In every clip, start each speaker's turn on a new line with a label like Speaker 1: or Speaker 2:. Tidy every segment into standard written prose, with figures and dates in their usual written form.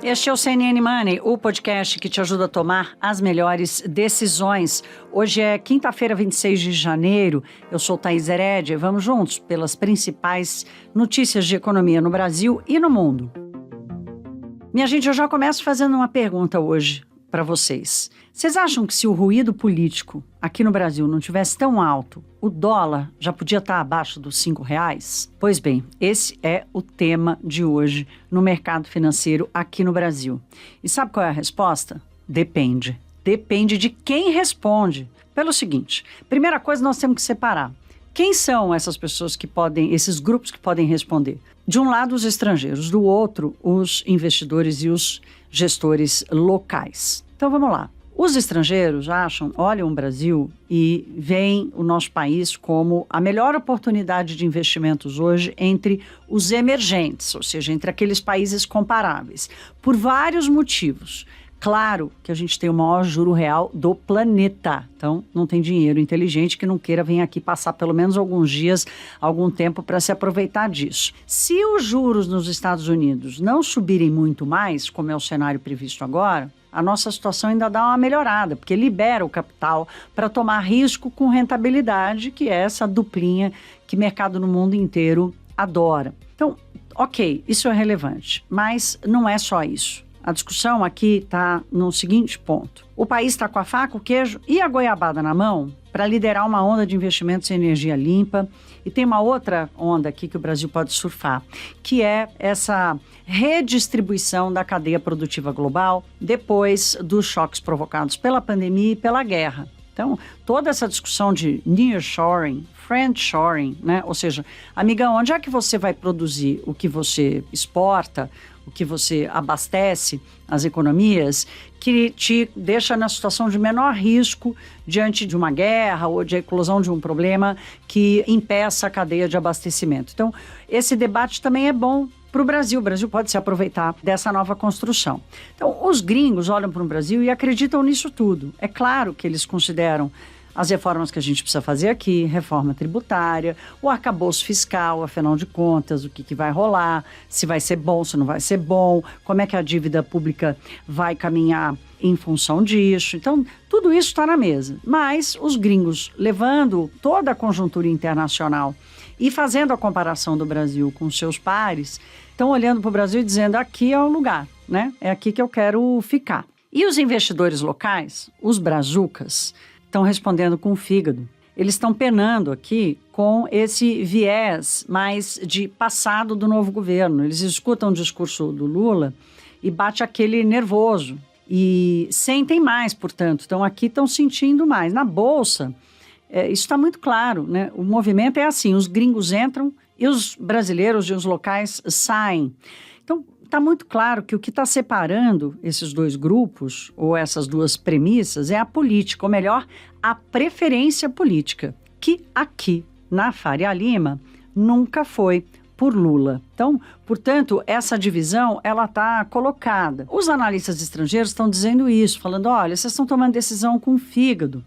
Speaker 1: Este é o CNN Money, o podcast que te ajuda a tomar as melhores decisões. Hoje é quinta-feira, 26 de janeiro. Eu sou Thaís Herédia e vamos juntos pelas principais notícias de economia no Brasil e no mundo. Minha gente, eu já começo fazendo uma pergunta hoje para vocês. Vocês acham que se o ruído político aqui no Brasil não tivesse tão alto, o dólar já podia estar abaixo dos R$5? Pois bem, esse é o tema de hoje no mercado financeiro aqui no Brasil. E sabe qual é a resposta? Depende. Depende de quem responde. Pelo seguinte, primeira coisa nós temos que separar. Quem são essas pessoas que podem, esses grupos que podem responder? De um lado, os estrangeiros, do outro, os investidores e os gestores locais. Então, vamos lá. Os estrangeiros olham o Brasil e veem o nosso país como a melhor oportunidade de investimentos hoje entre os emergentes, ou seja, entre aqueles países comparáveis, por vários motivos. Claro que a gente tem o maior juro real do planeta, então não tem dinheiro inteligente que não queira vir aqui passar pelo menos alguns dias, algum tempo para se aproveitar disso. Se os juros nos Estados Unidos não subirem muito mais, como é o cenário previsto agora, a nossa situação ainda dá uma melhorada, porque libera o capital para tomar risco com rentabilidade, que é essa duplinha que o mercado no mundo inteiro adora. Então, ok, isso é relevante, mas não é só isso. A discussão aqui está no seguinte ponto. O país está com a faca, o queijo e a goiabada na mão para liderar uma onda de investimentos em energia limpa. E tem uma outra onda aqui que o Brasil pode surfar, que é essa redistribuição da cadeia produtiva global depois dos choques provocados pela pandemia e pela guerra. Então, toda essa discussão de nearshoring, friendshoring, né? Ou seja, amigão, onde é que você vai produzir o que você exporta, o que você abastece as economias, que te deixa na situação de menor risco diante de uma guerra ou de eclosão de um problema que impeça a cadeia de abastecimento. Então, esse debate também é bom para o Brasil. O Brasil pode se aproveitar dessa nova construção. Então, os gringos olham para o Brasil e acreditam nisso tudo. É claro que eles consideram as reformas que a gente precisa fazer aqui, reforma tributária, o arcabouço fiscal, afinal de contas, o que vai rolar, se vai ser bom, se não vai ser bom, como é que a dívida pública vai caminhar em função disso. Então, tudo isso está na mesa. Mas os gringos, levando toda a conjuntura internacional e fazendo a comparação do Brasil com seus pares, estão olhando para o Brasil e dizendo, aqui é o lugar, né? É aqui que eu quero ficar. E os investidores locais, os brazucas, estão respondendo com o fígado. Eles estão penando aqui com esse viés mais de passado do novo governo. Eles escutam o discurso do Lula e bate aquele nervoso. E sentem mais, portanto. Então, aqui estão sentindo mais. Na Bolsa, isso está muito claro, né? O movimento é assim, os gringos entram e os brasileiros e os locais saem. Então, está muito claro que o que está separando esses dois grupos, ou essas duas premissas, é a política, ou melhor, a preferência política, que aqui, na Faria Lima, nunca foi por Lula. Então, portanto, essa divisão, ela está colocada. Os analistas estrangeiros estão dizendo isso, falando, olha, vocês estão tomando decisão com o fígado.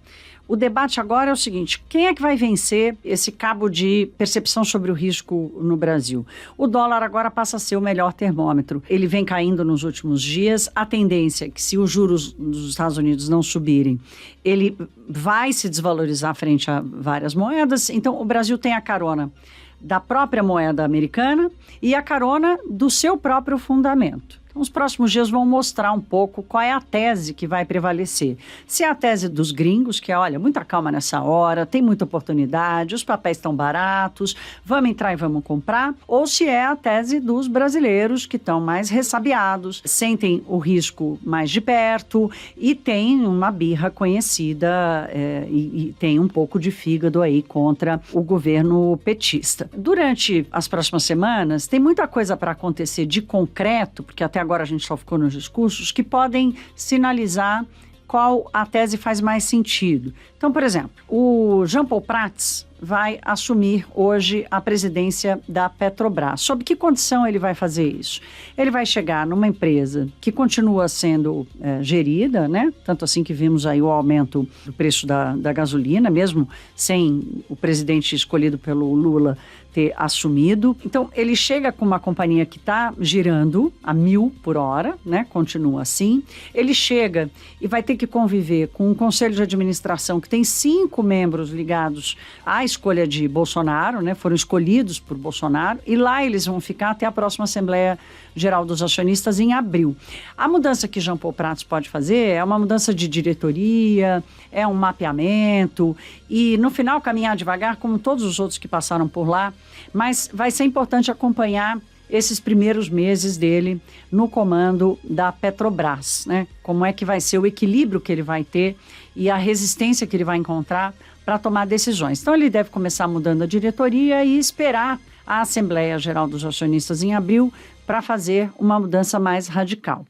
Speaker 1: O debate agora é o seguinte, quem é que vai vencer esse cabo de percepção sobre o risco no Brasil? O dólar agora passa a ser o melhor termômetro. Ele vem caindo nos últimos dias. A tendência é que se os juros dos Estados Unidos não subirem, ele vai se desvalorizar frente a várias moedas. Então, o Brasil tem a carona da própria moeda americana e a carona do seu próprio fundamento. Então, os próximos dias vão mostrar um pouco qual é a tese que vai prevalecer. Se é a tese dos gringos, que é, olha, muita calma nessa hora, tem muita oportunidade, os papéis estão baratos, vamos entrar e vamos comprar, ou se é a tese dos brasileiros, que estão mais ressabiados, sentem o risco mais de perto e tem uma birra conhecida e tem um pouco de fígado aí contra o governo petista. Durante as próximas semanas, tem muita coisa para acontecer de concreto, porque até agora a gente só ficou nos discursos, que podem sinalizar qual a tese faz mais sentido. Então, por exemplo, o Jean Paul Prats, vai assumir hoje a presidência da Petrobras. Sob que condição ele vai fazer isso? Ele vai chegar numa empresa que continua sendo gerida, né? Tanto assim que vimos aí o aumento do preço da gasolina, mesmo sem o presidente escolhido pelo Lula ter assumido. Então, ele chega com uma companhia que está girando a 1.000 por hora, né? Continua assim. Ele chega e vai ter que conviver com um conselho de administração que tem 5 membros ligados à escolha de Bolsonaro, né? Foram escolhidos por Bolsonaro, e lá eles vão ficar até a próxima Assembleia Geral dos Acionistas em abril. A mudança que Jean Paul Prats pode fazer é uma mudança de diretoria, é um mapeamento e, no final, caminhar devagar, como todos os outros que passaram por lá, mas vai ser importante acompanhar esses primeiros meses dele no comando da Petrobras, né? Como é que vai ser o equilíbrio que ele vai ter e a resistência que ele vai encontrar para tomar decisões. Então, ele deve começar mudando a diretoria e esperar a Assembleia Geral dos Acionistas em abril para fazer uma mudança mais radical.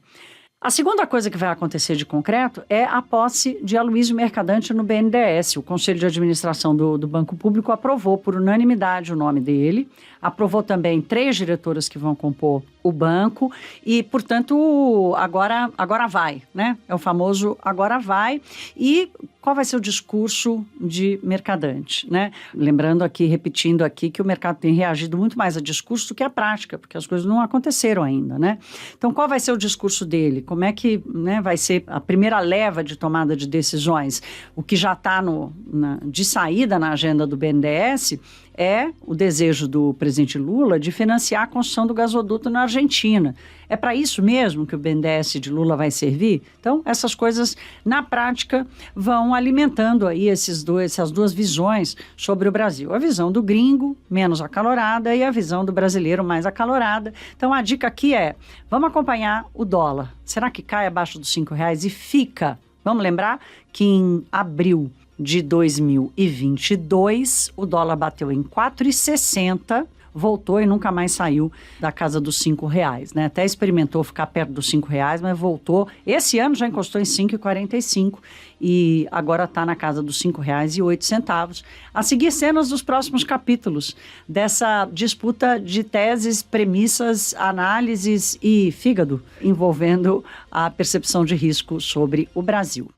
Speaker 1: A segunda coisa que vai acontecer de concreto é a posse de Aloysio Mercadante no BNDES. O Conselho de Administração do Banco Público aprovou por unanimidade o nome dele, aprovou também 3 diretoras que vão compor o banco e, portanto, agora vai, né? É o famoso agora vai. E qual vai ser o discurso de Mercadante, né? Lembrando aqui, repetindo aqui, que o mercado tem reagido muito mais a discurso do que a prática, porque as coisas não aconteceram ainda, né? Então, qual vai ser o discurso dele? Como é que, né, vai ser a primeira leva de tomada de decisões? O que já está de saída na agenda do BNDES é o desejo do presidente Lula de financiar a construção do gasoduto na Argentina. É para isso mesmo que o BNDES de Lula vai servir? Então, essas coisas, na prática, vão alimentando aí essas duas visões sobre o Brasil. A visão do gringo, menos acalorada, e a visão do brasileiro, mais acalorada. Então, a dica aqui é, vamos acompanhar o dólar. Será que cai abaixo dos R$5 e fica? Vamos lembrar que em abril de 2022, o dólar bateu em 4,60, voltou e nunca mais saiu da casa dos R$5, né? Até experimentou ficar perto dos R$5, mas voltou. Esse ano já encostou em 5,45 e agora está na casa dos R$5,08. A seguir, cenas dos próximos capítulos dessa disputa de teses, premissas, análises e fígado envolvendo a percepção de risco sobre o Brasil.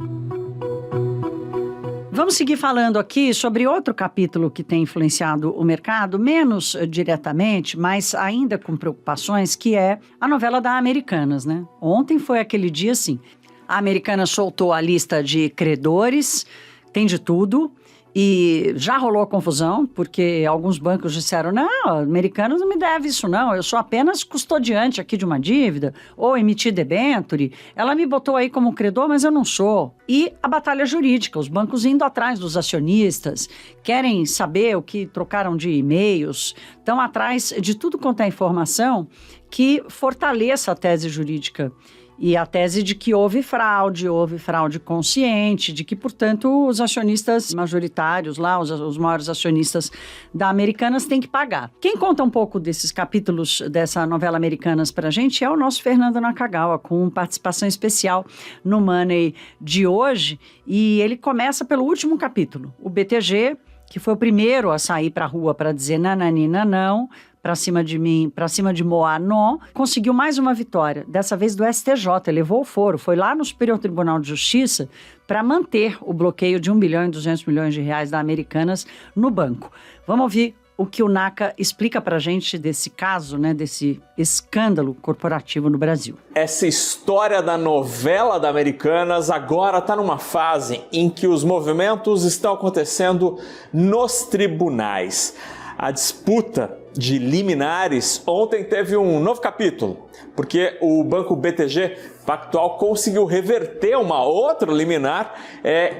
Speaker 1: Vamos seguir falando aqui sobre outro capítulo que tem influenciado o mercado, menos diretamente, mas ainda com preocupações, que é a novela da Americanas, né? Ontem foi aquele dia, assim, a Americanas soltou a lista de credores, tem de tudo, e já rolou confusão, porque alguns bancos disseram, não, Americanas não me deve isso não, eu sou apenas custodiante aqui de uma dívida, ou emitir debenture, ela me botou aí como credor, mas eu não sou. E a batalha jurídica, os bancos indo atrás dos acionistas, querem saber o que trocaram de e-mails, estão atrás de tudo quanto é informação que fortaleça a tese jurídica. E a tese de que houve fraude consciente, de que, portanto, os acionistas majoritários lá, os maiores acionistas da Americanas têm que pagar. Quem conta um pouco desses capítulos dessa novela Americanas pra gente é o nosso Fernando Nakagawa, com participação especial no Money de hoje. E ele começa pelo último capítulo, o BTG, que foi o primeiro a sair pra rua para dizer nananina não, para cima de mim, para cima de Moá, não, conseguiu mais uma vitória, dessa vez do STJ, levou o foro, foi lá no Superior Tribunal de Justiça para manter o bloqueio de 1 bilhão e 200 milhões de reais da Americanas no banco. Vamos ouvir o que o Naka explica para a gente desse caso, né, desse escândalo corporativo no Brasil.
Speaker 2: Essa história da novela da Americanas agora está numa fase em que os movimentos estão acontecendo nos tribunais. A disputa de liminares ontem teve um novo capítulo, porque o banco BTG Pactual conseguiu reverter uma outra liminar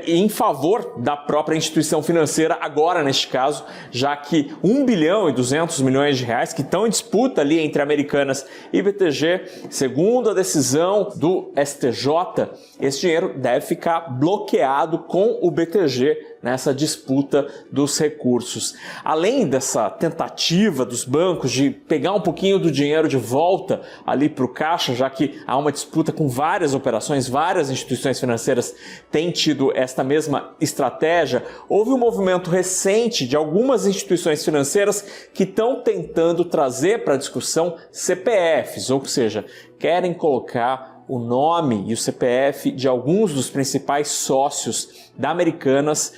Speaker 2: em favor da própria instituição financeira, agora neste caso, já que 1 bilhão e 200 milhões de reais que estão em disputa ali entre Americanas e BTG, segundo a decisão do STJ, esse dinheiro deve ficar bloqueado com o BTG nessa disputa dos recursos. Além dessa tentativa dos bancos de pegar um pouquinho do dinheiro de volta ali para o caixa, já que há uma disputa com várias operações, várias instituições financeiras têm tido esta mesma estratégia. Houve um movimento recente de algumas instituições financeiras que estão tentando trazer para a discussão CPFs, ou seja, querem colocar o nome e o CPF de alguns dos principais sócios da Americanas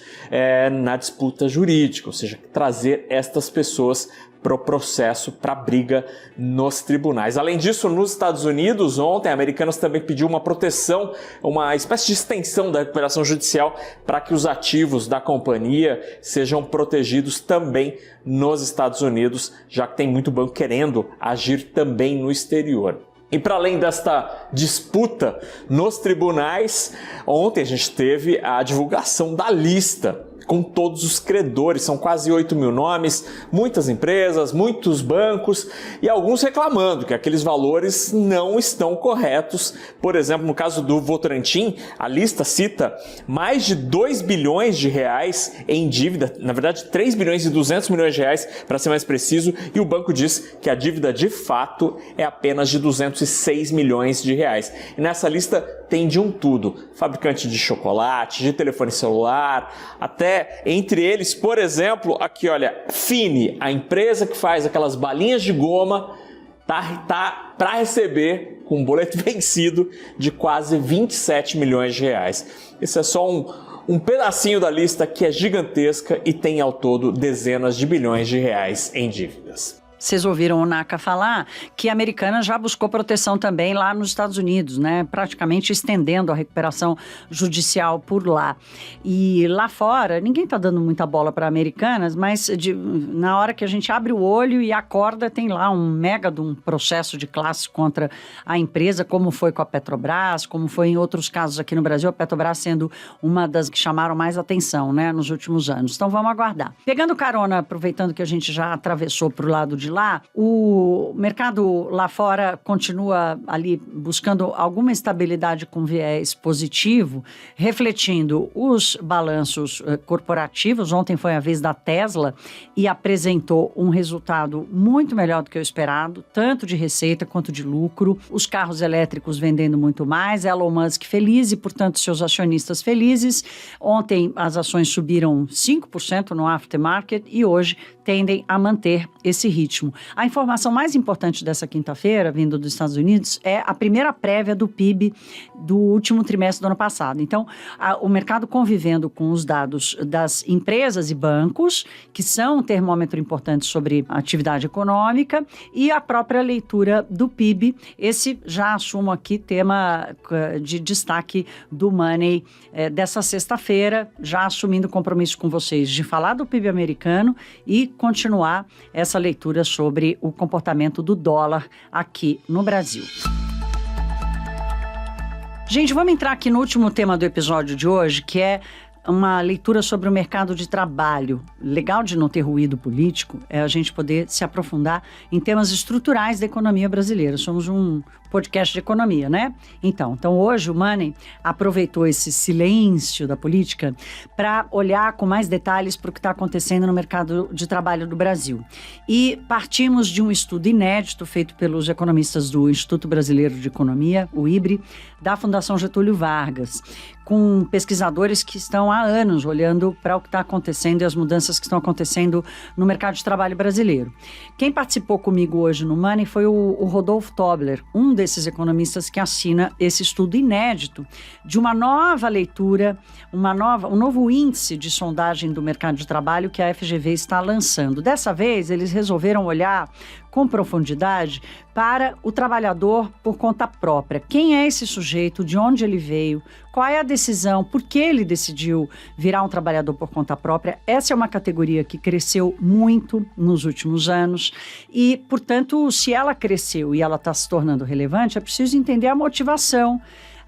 Speaker 2: na disputa jurídica, ou seja, trazer estas pessoas para o processo, para a briga nos tribunais. Além disso, nos Estados Unidos, ontem, a Americanas também pediu uma proteção, uma espécie de extensão da recuperação judicial para que os ativos da companhia sejam protegidos também nos Estados Unidos, já que tem muito banco querendo agir também no exterior. E para além desta disputa nos tribunais, ontem a gente teve a divulgação da lista com todos os credores, são quase 8 mil nomes, muitas empresas, muitos bancos e alguns reclamando que aqueles valores não estão corretos. Por exemplo, no caso do Votorantim, a lista cita mais de 2 bilhões de reais em dívida, na verdade 3 bilhões e 200 milhões de reais para ser mais preciso, e o banco diz que a dívida de fato é apenas de 206 milhões de reais. E nessa lista tem de um tudo, fabricante de chocolate, de telefone celular, até entre eles, por exemplo, aqui olha, Fini, a empresa que faz aquelas balinhas de goma, tá para receber com um boleto vencido de quase 27 milhões de reais. Esse é só um pedacinho da lista que é gigantesca e tem ao todo dezenas de bilhões de reais em dívidas.
Speaker 1: Vocês ouviram o Naka falar que a Americanas já buscou proteção também lá nos Estados Unidos, né? Praticamente estendendo a recuperação judicial por lá. E lá fora, ninguém está dando muita bola para Americanas, mas na hora que a gente abre o olho e acorda, tem lá um mega de um processo de classe contra a empresa, como foi com a Petrobras, como foi em outros casos aqui no Brasil, a Petrobras sendo uma das que chamaram mais atenção, né, nos últimos anos. Então vamos aguardar. Pegando carona, aproveitando que a gente já atravessou para o lado de lá, o mercado lá fora continua ali buscando alguma estabilidade com viés positivo, refletindo os balanços corporativos. Ontem foi a vez da Tesla e apresentou um resultado muito melhor do que o esperado, tanto de receita quanto de lucro. Os carros elétricos vendendo muito mais, Elon Musk feliz e, portanto, seus acionistas felizes. Ontem as ações subiram 5% no aftermarket e hoje tendem a manter esse ritmo. A informação mais importante dessa quinta-feira, vindo dos Estados Unidos, é a primeira prévia do PIB do último trimestre do ano passado. Então, o mercado convivendo com os dados das empresas e bancos, que são um termômetro importante sobre a atividade econômica, e a própria leitura do PIB. Esse já assumo aqui tema de destaque do Money dessa sexta-feira, já assumindo compromisso com vocês de falar do PIB americano e continuar essa leitura sobre o comportamento do dólar aqui no Brasil. Gente, vamos entrar aqui no último tema do episódio de hoje, que é uma leitura sobre o mercado de trabalho. Legal de não ter ruído político é a gente poder se aprofundar em temas estruturais da economia brasileira. Somos um podcast de economia, né? Então hoje o Money aproveitou esse silêncio da política para olhar com mais detalhes para o que está acontecendo no mercado de trabalho do Brasil. E partimos de um estudo inédito feito pelos economistas do Instituto Brasileiro de Economia, o IBRE, da Fundação Getúlio Vargas, com pesquisadores que estão há anos olhando para o que está acontecendo e as mudanças que estão acontecendo no mercado de trabalho brasileiro. Quem participou comigo hoje no Money foi o Rodolfo Tobler, um desses economistas que assina esse estudo inédito de uma nova leitura, um novo índice de sondagem do mercado de trabalho que a FGV está lançando. Dessa vez, eles resolveram olhar com profundidade para o trabalhador por conta própria. Quem é esse sujeito? De onde ele veio? Qual é a decisão? Por que ele decidiu virar um trabalhador por conta própria? Essa é uma categoria que cresceu muito nos últimos anos e, portanto, se ela cresceu e ela está se tornando relevante, é preciso entender a motivação,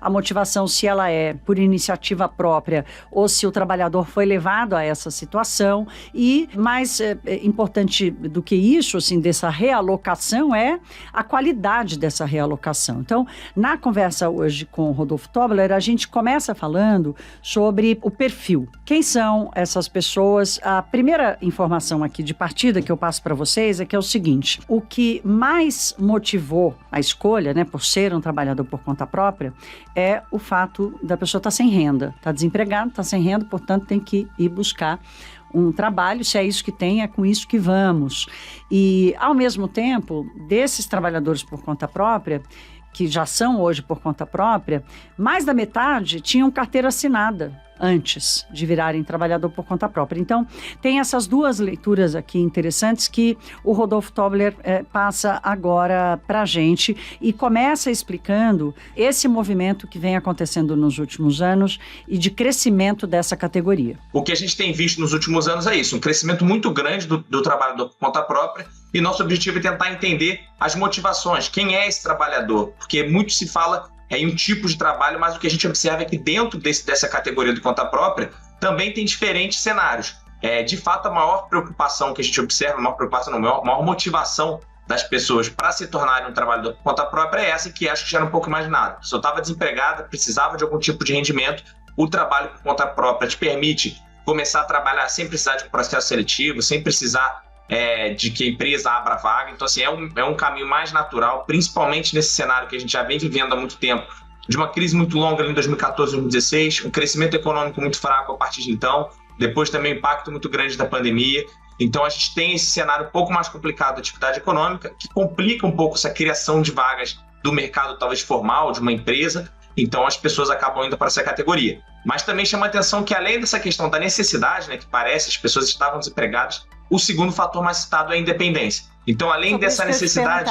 Speaker 1: a motivação, se ela é por iniciativa própria ou se o trabalhador foi levado a essa situação. E mais importante do que isso, assim, dessa realocação, é a qualidade dessa realocação. Então, na conversa hoje com o Rodolfo Tobler, a gente começa falando sobre o perfil. Quem são essas pessoas? A primeira informação aqui de partida que eu passo para vocês é que é o seguinte: o que mais motivou a escolha, né, por ser um trabalhador por conta própria, é o fato da pessoa estar sem renda, está desempregado, está sem renda, portanto tem que ir buscar um trabalho. Se é isso que tem, é com isso que vamos. E, ao mesmo tempo, desses trabalhadores por conta própria, que já são hoje por conta própria, mais da metade tinham carteira assinada antes de virarem trabalhador por conta própria. Então, tem essas duas leituras aqui interessantes que o Rodolfo Tobler passa agora para a gente e começa explicando esse movimento que vem acontecendo nos últimos anos e de crescimento dessa categoria.
Speaker 3: O que a gente tem visto nos últimos anos é isso, um crescimento muito grande do trabalhador por conta própria, e nosso objetivo é tentar entender as motivações, quem é esse trabalhador, porque muito se fala em um tipo de trabalho, mas o que a gente observa é que dentro dessa categoria de conta própria também tem diferentes cenários. De fato, a maior preocupação que a gente observa, a maior motivação das pessoas para se tornarem um trabalhador por conta própria é essa, que acho que já era um pouco mais nada. Se eu estava desempregada, precisava de algum tipo de rendimento, o trabalho por conta própria te permite começar a trabalhar sem precisar de um processo seletivo, sem precisar de que a empresa abra vaga. Então, assim, é um caminho mais natural, principalmente nesse cenário que a gente já vem vivendo há muito tempo, de uma crise muito longa ali em 2014, 2016, um crescimento econômico muito fraco a partir de então, depois também um impacto muito grande da pandemia. Então, a gente tem esse cenário um pouco mais complicado da atividade econômica, que complica um pouco essa criação de vagas do mercado talvez formal, de uma empresa. Então, as pessoas acabam indo para essa categoria. Mas também chama a atenção que, além dessa questão da necessidade, né, que parece, as pessoas estavam desempregadas, o segundo fator mais citado é a independência. Então, além dessa necessidade...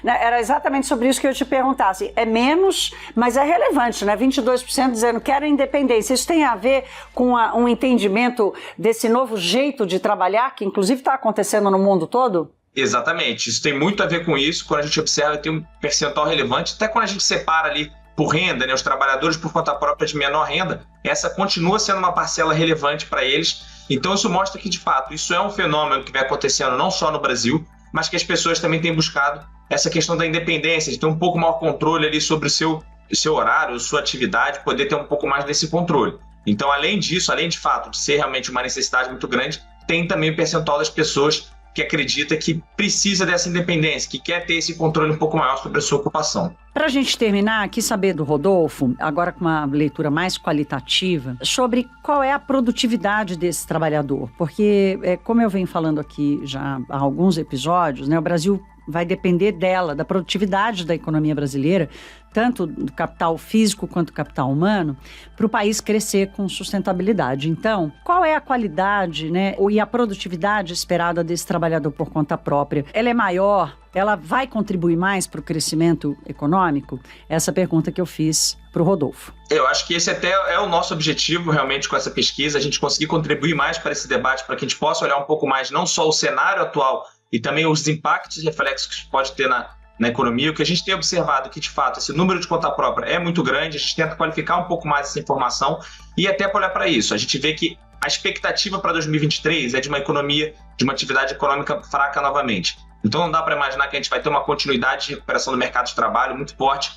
Speaker 1: Era exatamente sobre isso que eu te perguntasse. É menos, mas é relevante, né? 22% dizendo que era independência. Isso tem a ver com um entendimento desse novo jeito de trabalhar, que inclusive está acontecendo no mundo todo?
Speaker 3: Exatamente. Isso tem muito a ver com isso. Quando a gente observa, tem um percentual relevante. Até quando a gente separa ali por renda, né, os trabalhadores por conta própria de menor renda, essa continua sendo uma parcela relevante para eles. Então, isso mostra que, de fato, isso é um fenômeno que vem acontecendo não só no Brasil, mas que as pessoas também têm buscado essa questão da independência, de ter um pouco maior controle ali sobre o seu horário, sua atividade, poder ter um pouco mais desse controle. Então, além disso, além de fato de ser realmente uma necessidade muito grande, tem também o percentual das pessoas que acredita que precisa dessa independência, que quer ter esse controle um pouco maior sobre a sua ocupação.
Speaker 1: Para a gente terminar, quis saber do Rodolfo, agora com uma leitura mais qualitativa, sobre qual é a produtividade desse trabalhador. Porque, como eu venho falando aqui já há alguns episódios, né, o Brasil vai depender dela, da produtividade da economia brasileira, tanto do capital físico quanto do capital humano, para o país crescer com sustentabilidade. Então, qual é a qualidade, né, e a produtividade esperada desse trabalhador por conta própria? Ela é maior? Ela vai contribuir mais para o crescimento econômico? Essa pergunta que eu fiz para o Rodolfo.
Speaker 3: Eu acho que esse até é o nosso objetivo realmente com essa pesquisa, a gente conseguir contribuir mais para esse debate, para que a gente possa olhar um pouco mais não só o cenário atual e também os impactos e reflexos que isso pode ter na economia. O que a gente tem observado é que, de fato, esse número de conta própria é muito grande, a gente tenta qualificar um pouco mais essa informação e até para olhar para isso. A gente vê que a expectativa para 2023 é de uma economia, de uma atividade econômica fraca novamente. Então não dá para imaginar que a gente vai ter uma continuidade de recuperação do mercado de trabalho muito forte.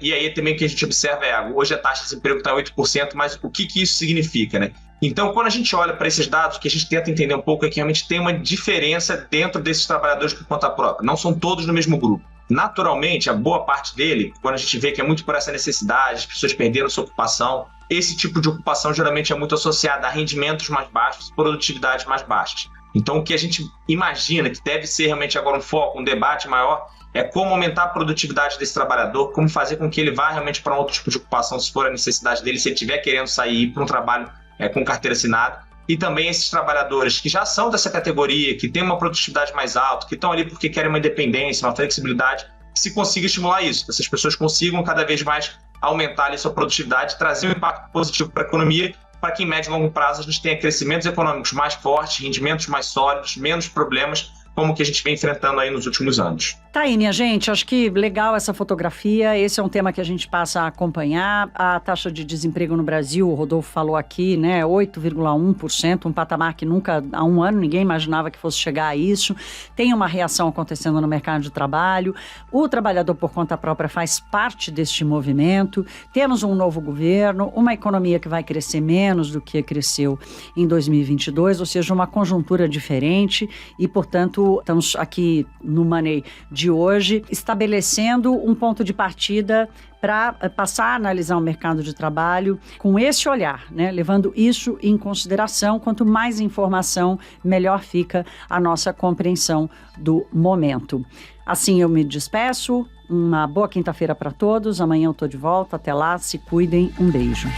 Speaker 3: E aí também o que a gente observa hoje a taxa de desemprego está em 8%, mas o que isso significa, né? Então, quando a gente olha para esses dados, o que a gente tenta entender um pouco é que realmente tem uma diferença dentro desses trabalhadores por conta própria. Não são todos no mesmo grupo. Naturalmente, a boa parte dele, quando a gente vê que é muito por essa necessidade, as pessoas perderam sua ocupação, esse tipo de ocupação geralmente é muito associada a rendimentos mais baixos, produtividades mais baixas. Então, o que a gente imagina que deve ser realmente agora um foco, um debate maior, é como aumentar a produtividade desse trabalhador, como fazer com que ele vá realmente para um outro tipo de ocupação, se for a necessidade dele, se ele estiver querendo sair e ir para um trabalho com carteira assinada. E também esses trabalhadores que já são dessa categoria, que têm uma produtividade mais alta, que estão ali porque querem uma independência, uma flexibilidade, se consiga estimular isso, que essas pessoas consigam cada vez mais aumentar ali sua produtividade, trazer um impacto positivo para a economia, para que em médio e longo prazo a gente tenha crescimentos econômicos mais fortes, rendimentos mais sólidos, menos problemas como que a gente vem enfrentando aí nos últimos anos.
Speaker 1: Tá aí, minha gente, acho que legal essa fotografia, esse é um tema que a gente passa a acompanhar. A taxa de desemprego no Brasil, o Rodolfo falou aqui, né, 8,1%, um patamar que nunca, há um ano, ninguém imaginava que fosse chegar a isso. Tem uma reação acontecendo no mercado de trabalho, o trabalhador por conta própria faz parte deste movimento, temos um novo governo, uma economia que vai crescer menos do que cresceu em 2022, ou seja, uma conjuntura diferente e, portanto, estamos aqui no Money de hoje, estabelecendo um ponto de partida para passar a analisar o mercado de trabalho com esse olhar, né? Levando isso em consideração. Quanto mais informação, melhor fica a nossa compreensão do momento. Assim eu me despeço, uma boa quinta-feira para todos, amanhã eu estou de volta, até lá, se cuidem, um beijo.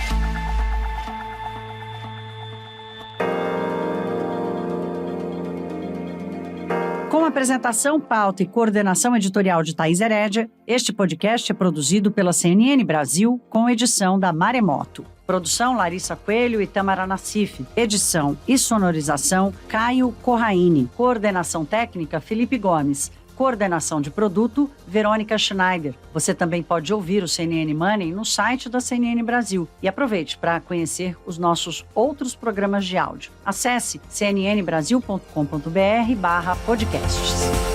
Speaker 1: Com apresentação, pauta e coordenação editorial de Thaís Herédia, este podcast é produzido pela CNN Brasil com edição da Maremoto. Produção Larissa Coelho e Tamara Nassif. Edição e sonorização Caio Corraine. Coordenação técnica Felipe Gomes. Coordenação de produto, Verônica Schneider. Você também pode ouvir o CNN Money no site da CNN Brasil. E aproveite para conhecer os nossos outros programas de áudio. Acesse cnnbrasil.com.br/podcasts.